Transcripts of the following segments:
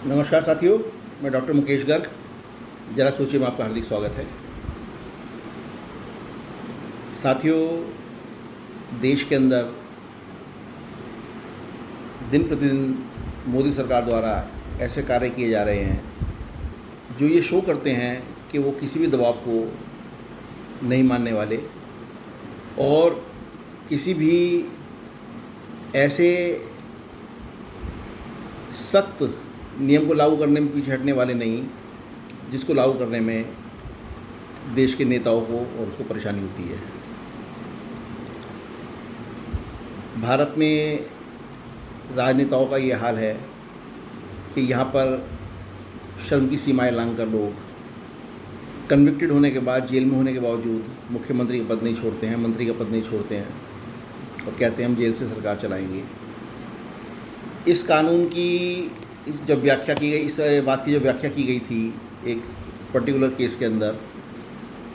नमस्कार साथियों, मैं डॉक्टर मुकेश गर्ग। जरा सोचिए में आपका हार्दिक स्वागत है। साथियों, देश के अंदर दिन प्रतिदिन मोदी सरकार द्वारा ऐसे कार्य किए जा रहे हैं जो ये शो करते हैं कि वो किसी भी दबाव को नहीं मानने वाले और किसी भी ऐसे सख्त नियम को लागू करने में पीछे हटने वाले नहीं जिसको लागू करने में देश के नेताओं को और उसको परेशानी होती है। भारत में राजनेताओं का ये हाल है कि यहाँ पर शर्म की सीमाएं लांघ कर लोग कन्विक्टेड होने के बाद, जेल में होने के बावजूद मुख्यमंत्री का पद नहीं छोड़ते हैं, मंत्री का पद नहीं छोड़ते हैं और कहते हैं हम जेल से सरकार चलाएंगे। इस कानून की जब व्याख्या की गई, इस बात की जब व्याख्या की गई थी एक पर्टिकुलर केस के अंदर,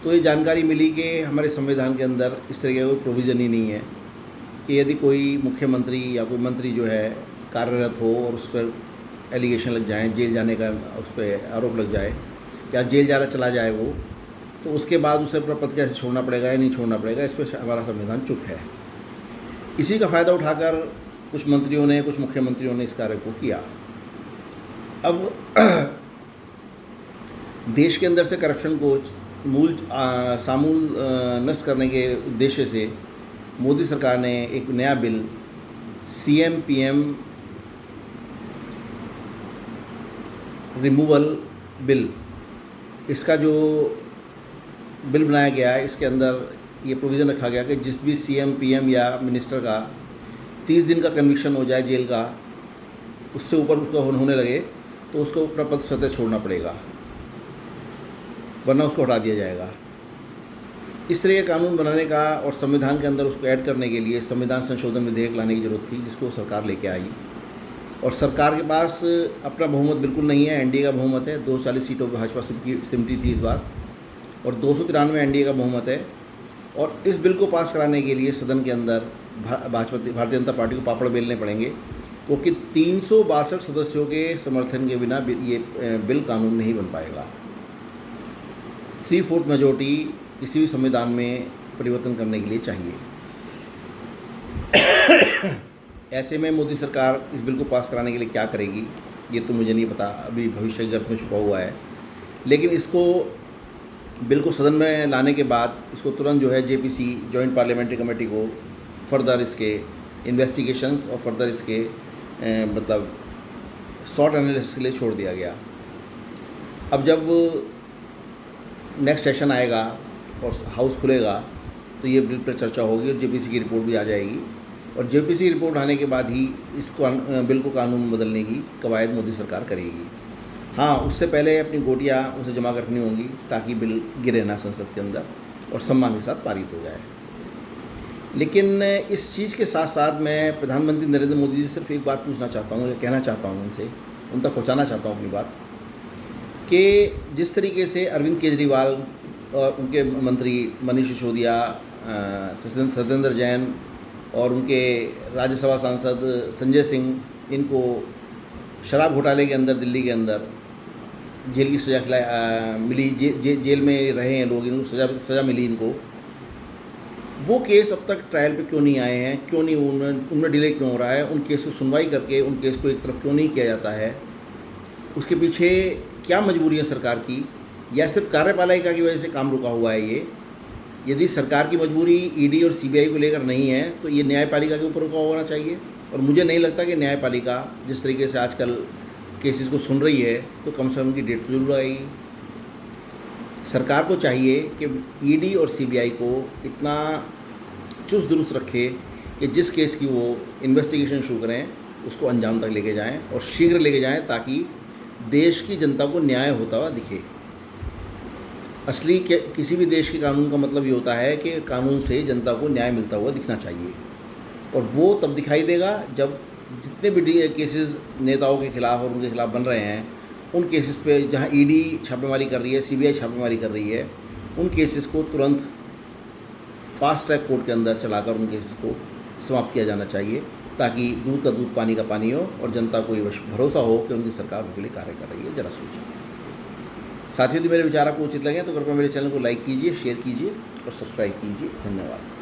तो ये जानकारी मिली कि हमारे संविधान के अंदर इस तरह का कोई प्रोविज़न ही नहीं है कि यदि कोई मुख्यमंत्री या कोई मंत्री जो है कार्यरत हो और उस पर एलिगेशन लग जाए, जेल जाने का उस पर आरोप लग जाए या जेल जाना चला जाए वो, तो उसके बाद उसे अपना पद कैसे छोड़ना पड़ेगा या नहीं छोड़ना पड़ेगा, इस पर हमारा संविधान चुप है। इसी का फ़ायदा उठाकर कुछ मंत्रियों ने, कुछ मुख्यमंत्रियों ने इस कार्य को किया। अब देश के अंदर से करप्शन को सामूल नष्ट करने के उद्देश्य से मोदी सरकार ने एक नया bill CM PM removal bill, इसका जो बिल बनाया गया है, इसके अंदर ये प्रोविज़न रखा गया कि जिस भी CM PM या मिनिस्टर का 30 दिन का कन्विक्शन हो जाए जेल का, उससे ऊपर उसका होने लगे तो उसको अपना पद स्वतः छोड़ना पड़ेगा, वरना उसको हटा दिया जाएगा। इस तरह के कानून बनाने का और संविधान के अंदर उसको ऐड करने के लिए संविधान संशोधन विधेयक लाने की ज़रूरत थी, जिसको सरकार लेके आई। और सरकार के पास अपना बहुमत बिल्कुल नहीं है, NDA का बहुमत है। 240 सीटों पर भाजपा सिमटी थी इस बार और 293 NDA का बहुमत है। और इस बिल को पास कराने के लिए सदन के अंदर भारतीय जनता पार्टी को पापड़ बेलने पड़ेंगे, क्योंकि 362 सदस्यों के समर्थन के बिना ये बिल कानून नहीं बन पाएगा। 3/4 मेजॉरिटी किसी भी संविधान में परिवर्तन करने के लिए चाहिए। ऐसे में मोदी सरकार इस बिल को पास कराने के लिए क्या करेगी ये तो मुझे नहीं पता, अभी भविष्य के गर्भ में छुपा हुआ है। लेकिन इसको बिल को सदन में लाने के बाद इसको तुरंत जो है JPC, जॉइंट पार्लियामेंट्री कमेटी को फर्दर इसके इन्वेस्टिगेशंस और फर्दर इसके मतलब शॉर्ट एनालिसिस के लिए छोड़ दिया गया। अब जब नेक्स्ट सेशन आएगा और हाउस खुलेगा तो ये बिल पर चर्चा होगी और JPC की रिपोर्ट भी आ जाएगी और JPC की रिपोर्ट आने के बाद ही इसको बिल को कानून में बदलने की कवायद मोदी सरकार करेगी। हाँ, उससे पहले अपनी गोटियाँ उसे जमा करनी होंगी ताकि बिल गिरे ना संसद के अंदर और सम्मान के साथ पारित हो जाए। लेकिन इस चीज़ के साथ साथ मैं प्रधानमंत्री नरेंद्र मोदी जी से सिर्फ एक बात पूछना चाहता हूँ या कहना चाहता हूँ उनसे, उन तक पहुँचाना चाहता हूँ अपनी बात, कि जिस तरीके से अरविंद केजरीवाल और उनके मंत्री मनीष सिसोदिया, सत्येंद्र जैन और उनके राज्यसभा सांसद संजय सिंह, इनको शराब घोटाले के अंदर दिल्ली के अंदर जेल की सज़ा मिली, जेल में रहे हैं लोग, इनको सज़ा मिली इनको, वो केस अब तक ट्रायल पे क्यों नहीं आए हैं, क्यों नहीं उनमें डिले क्यों हो रहा है, उन केस को सुनवाई करके उन केस को एक तरफ क्यों नहीं किया जाता है, उसके पीछे क्या मजबूरी है सरकार की, या सिर्फ कार्यपालिका की वजह से काम रुका हुआ है ये? यदि सरकार की मजबूरी ED और CBI को लेकर नहीं है तो ये न्यायपालिका के ऊपर रुका होना चाहिए। और मुझे नहीं लगता कि न्यायपालिका जिस तरीके से आजकल केसेस को सुन रही है तो कम से कम की डेट तो जरूर आएगी। सरकार को चाहिए कि ED और CBI को इतना चुस्त दुरुस्त रखे कि जिस केस की वो इन्वेस्टिगेशन शुरू करें उसको अंजाम तक लेके जाएं और शीघ्र लेके जाएं, ताकि देश की जनता को न्याय होता हुआ दिखे। असली किसी भी देश के कानून का मतलब ये होता है कि कानून से जनता को न्याय मिलता हुआ दिखना चाहिए, और वो तब दिखाई देगा जब जितने भी केसेस नेताओं के खिलाफ़ और उनके खिलाफ़ बन रहे हैं, उन केसेस पे जहां ED छापेमारी कर रही है, CBI छापेमारी कर रही है, उन केसेस को तुरंत फास्ट ट्रैक कोर्ट के अंदर चलाकर उन केसेस को समाप्त किया जाना चाहिए। ताकि दूध का दूध पानी का पानी हो और जनता को ये भरोसा हो कि उनकी सरकार उनके लिए कार्य कर रही है। जरा सोचिए। साथियों, यदि मेरे विचार आपको उचित लगे तो कृपया मेरे चैनल को लाइक कीजिए, शेयर कीजिए और सब्सक्राइब कीजिए। धन्यवाद।